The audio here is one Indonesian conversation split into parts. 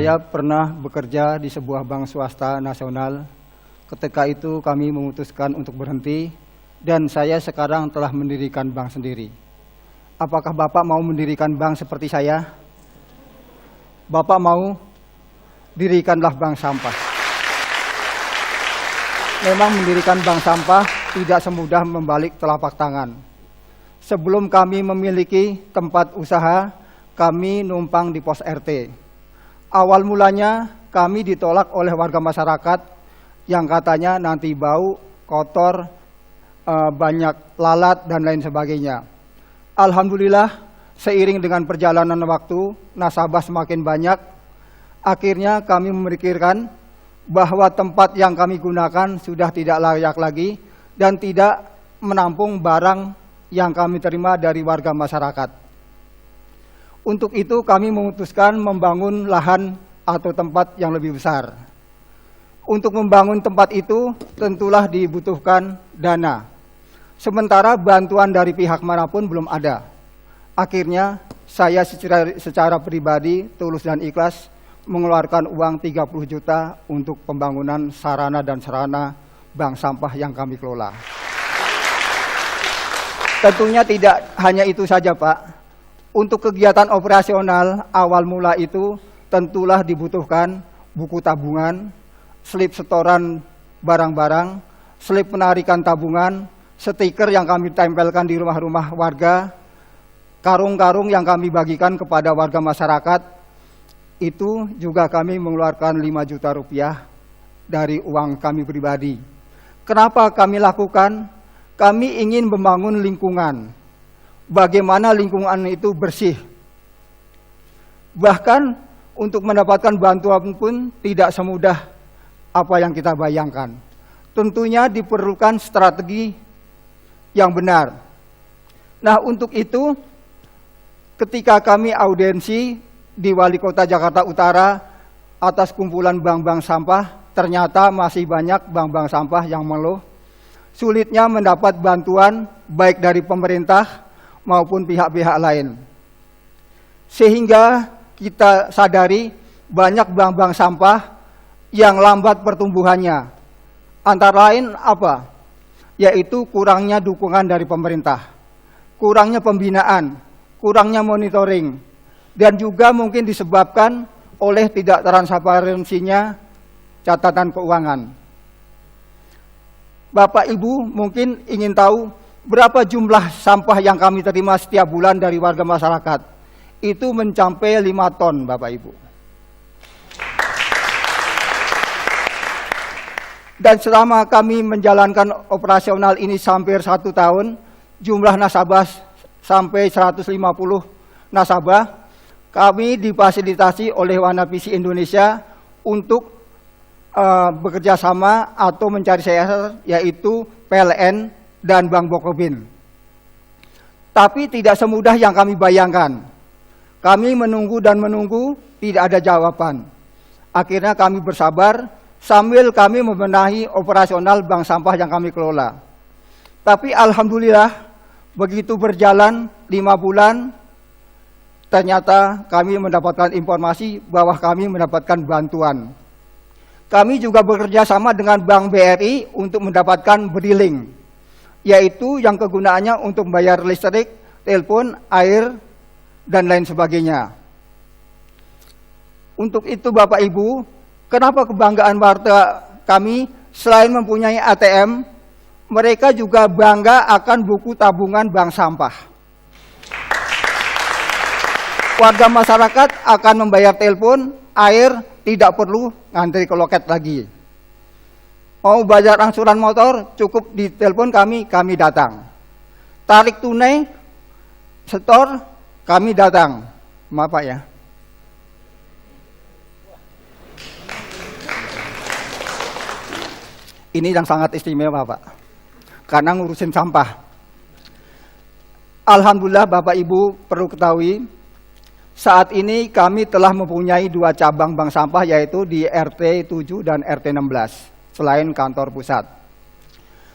Saya pernah bekerja di sebuah bank swasta nasional. Ketika itu kami memutuskan untuk berhenti dan saya sekarang telah mendirikan bank sendiri. Apakah Bapak mau mendirikan bank seperti saya? Bapak mau? Dirikanlah bank sampah. Memang mendirikan bank sampah tidak semudah membalik telapak tangan. Sebelum kami memiliki tempat usaha, kami numpang di pos RT. Awal mulanya kami ditolak oleh warga masyarakat yang katanya nanti bau, kotor, banyak lalat dan lain sebagainya. Alhamdulillah seiring dengan perjalanan waktu, nasabah semakin banyak. Akhirnya kami memikirkan bahwa tempat yang kami gunakan sudah tidak layak lagi dan tidak menampung barang yang kami terima dari warga masyarakat. Untuk itu kami memutuskan membangun lahan atau tempat yang lebih besar. Untuk membangun tempat itu tentulah dibutuhkan dana. Sementara bantuan dari pihak manapun belum ada. Akhirnya saya secara pribadi tulus dan ikhlas mengeluarkan uang 30 juta untuk pembangunan sarana dan sarana bank sampah yang kami kelola. Tentunya tidak hanya itu saja, Pak. Untuk kegiatan operasional awal mula itu tentulah dibutuhkan buku tabungan, slip setoran barang-barang, slip penarikan tabungan, stiker yang kami tempelkan di rumah-rumah warga, karung-karung yang kami bagikan kepada warga masyarakat. Itu juga kami mengeluarkan 5 juta rupiah dari uang kami pribadi. Kenapa kami lakukan? Kami ingin membangun lingkungan. Bagaimana lingkungan itu bersih. Bahkan untuk mendapatkan bantuan pun tidak semudah apa yang kita bayangkan. Tentunya diperlukan strategi yang benar. Nah, untuk itu ketika kami audiensi di Wali Kota Jakarta Utara atas kumpulan bank-bank sampah, ternyata masih banyak bank-bank sampah yang mengeluh sulitnya mendapat bantuan baik dari pemerintah maupun pihak-pihak lain. Sehingga kita sadari banyak bank-bank sampah yang lambat pertumbuhannya. Antara lain apa? Yaitu kurangnya dukungan dari pemerintah, kurangnya pembinaan, kurangnya monitoring, dan juga mungkin disebabkan oleh tidak transparansinya catatan keuangan. Bapak Ibu mungkin ingin tahu berapa jumlah sampah yang kami terima setiap bulan dari warga masyarakat. Itu mencapai 5 ton, Bapak Ibu. Dan selama kami menjalankan operasional ini hampir 1 tahun, jumlah nasabah sampai 150 nasabah, kami difasilitasi oleh Wanapisi Indonesia untuk bekerja sama atau mencari CSR, yaitu PLN dan Bank Bukopin. Tapi tidak semudah yang kami bayangkan. Kami menunggu dan menunggu, tidak ada jawaban. Akhirnya kami bersabar sambil kami membenahi operasional bank sampah yang kami kelola. Tapi alhamdulillah begitu berjalan 5 bulan, ternyata kami mendapatkan informasi bahwa kami mendapatkan bantuan. Kami juga bekerja sama dengan Bank BRI untuk mendapatkan briling, yaitu yang kegunaannya untuk membayar listrik, telepon, air, dan lain sebagainya. Untuk itu Bapak Ibu, kenapa kebanggaan warga kami selain mempunyai ATM, mereka juga bangga akan buku tabungan bank sampah. Warga masyarakat akan membayar telepon, air, tidak perlu ngantri ke loket lagi. Mau bayar angsuran motor, cukup di telepon kami datang. Tarik tunai, setor, kami datang. Maaf Pak ya. Ini yang sangat istimewa Pak, karena ngurusin sampah. Alhamdulillah Bapak Ibu perlu ketahui, saat ini kami telah mempunyai 2 cabang bank sampah, yaitu di RT 7 dan RT 16, selain kantor pusat.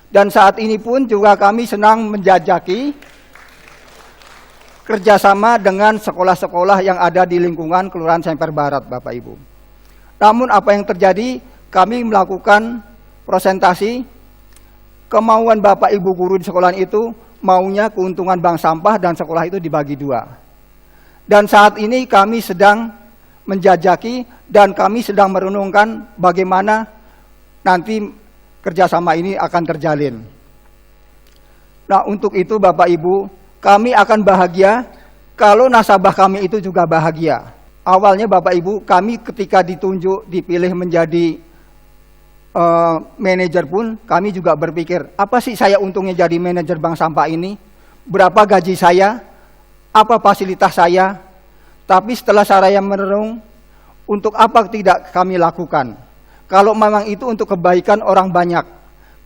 Dan saat ini pun juga kami senang menjajaki kerjasama dengan sekolah-sekolah yang ada di lingkungan Kelurahan Semper Barat, Bapak Ibu. Namun apa yang terjadi, kami melakukan presentasi, kemauan Bapak Ibu guru di sekolah itu maunya keuntungan bank sampah dan sekolah itu dibagi dua. Dan saat ini kami sedang menjajaki dan kami sedang merenungkan bagaimana nanti kerjasama ini akan terjalin. Nah, untuk itu Bapak Ibu, kami akan bahagia kalau nasabah kami itu juga bahagia. Awalnya Bapak Ibu, kami ketika dipilih menjadi manajer pun, kami juga berpikir, apa sih saya untungnya jadi manajer bank sampah ini? Berapa gaji saya? Apa fasilitas saya? Tapi setelah saya merenung, untuk apa tidak kami lakukan? Kalau memang itu untuk kebaikan orang banyak,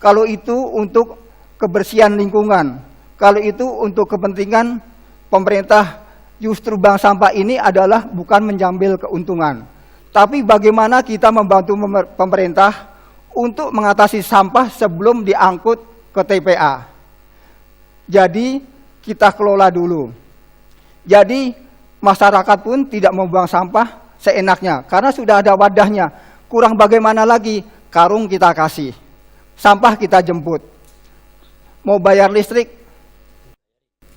kalau itu untuk kebersihan lingkungan, kalau itu untuk kepentingan pemerintah, justru bank sampah ini adalah bukan mengambil keuntungan. Tapi bagaimana kita membantu pemerintah untuk mengatasi sampah sebelum diangkut ke TPA. Jadi kita kelola dulu. Jadi masyarakat pun tidak membuang sampah seenaknya, karena sudah ada wadahnya. Kurang bagaimana lagi, karung kita kasih, sampah kita jemput. Mau bayar listrik,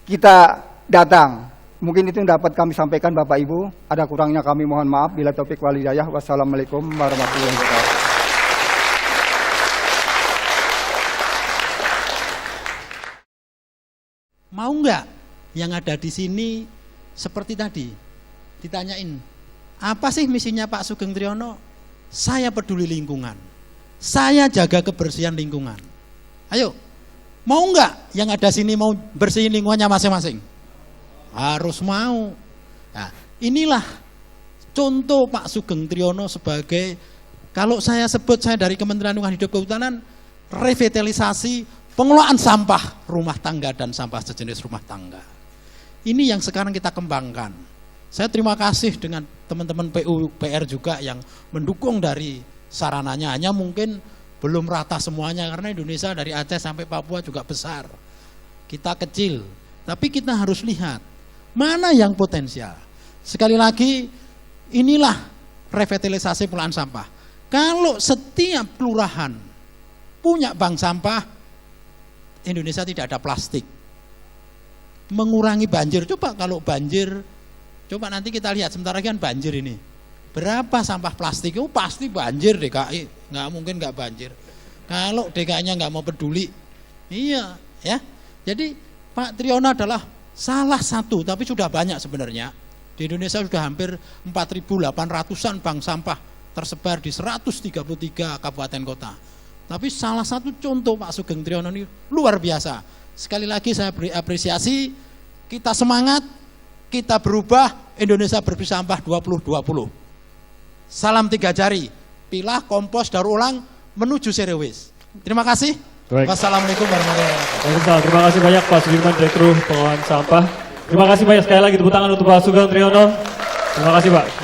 kita datang. Mungkin itu yang dapat kami sampaikan Bapak Ibu. Ada kurangnya kami mohon maaf. Bila taufik wal hidayah. Wassalamualaikum warahmatullahi wabarakatuh. Mau nggak yang ada di sini seperti tadi ditanyain, apa sih misinya Pak Sugeng Triyono? Saya peduli lingkungan, saya jaga kebersihan lingkungan. Ayo, mau nggak yang ada sini mau bersihin lingkungannya masing-masing? Harus mau. Nah, inilah contoh Pak Sugeng Triyono sebagai, kalau saya sebut, saya dari Kementerian Lingkungan Hidup Kehutanan, revitalisasi pengelolaan sampah rumah tangga dan sampah sejenis rumah tangga. Ini yang sekarang kita kembangkan. Saya terima kasih dengan teman-teman PUPR juga yang mendukung dari sarananya. Hanya mungkin belum rata semuanya karena Indonesia dari Aceh sampai Papua juga besar. Kita kecil, tapi kita harus lihat mana yang potensial. Sekali lagi, inilah revitalisasi pengelolaan sampah. Kalau setiap kelurahan punya bank sampah, Indonesia tidak ada plastik. Mengurangi banjir, coba kalau banjir, coba nanti kita lihat sebentar lagi kan banjir ini. Berapa sampah plastik? Oh pasti banjir DKI, nggak mungkin nggak banjir. Kalau DKI-nya nggak mau peduli, iya ya. Jadi Pak Triyono adalah salah satu, tapi sudah banyak sebenarnya. Di Indonesia sudah hampir 4.800-an bank sampah tersebar di 133 kabupaten kota. Tapi salah satu contoh Pak Sugeng Triyono ini luar biasa. Sekali lagi saya beri apresiasi, kita semangat, kita berubah, Indonesia bersih sampah 2020. Salam 3 jari, pilah, kompos, daur ulang, menuju zero waste. Terima kasih. Baik. Wassalamualaikum warahmatullahi wabarakatuh. Terima kasih banyak Pak Sudirman, Direktur Pengelolaan Sampah. Terima kasih banyak sekali lagi, tepuk tangan untuk Pak Sugeng Triyono. Terima kasih Pak.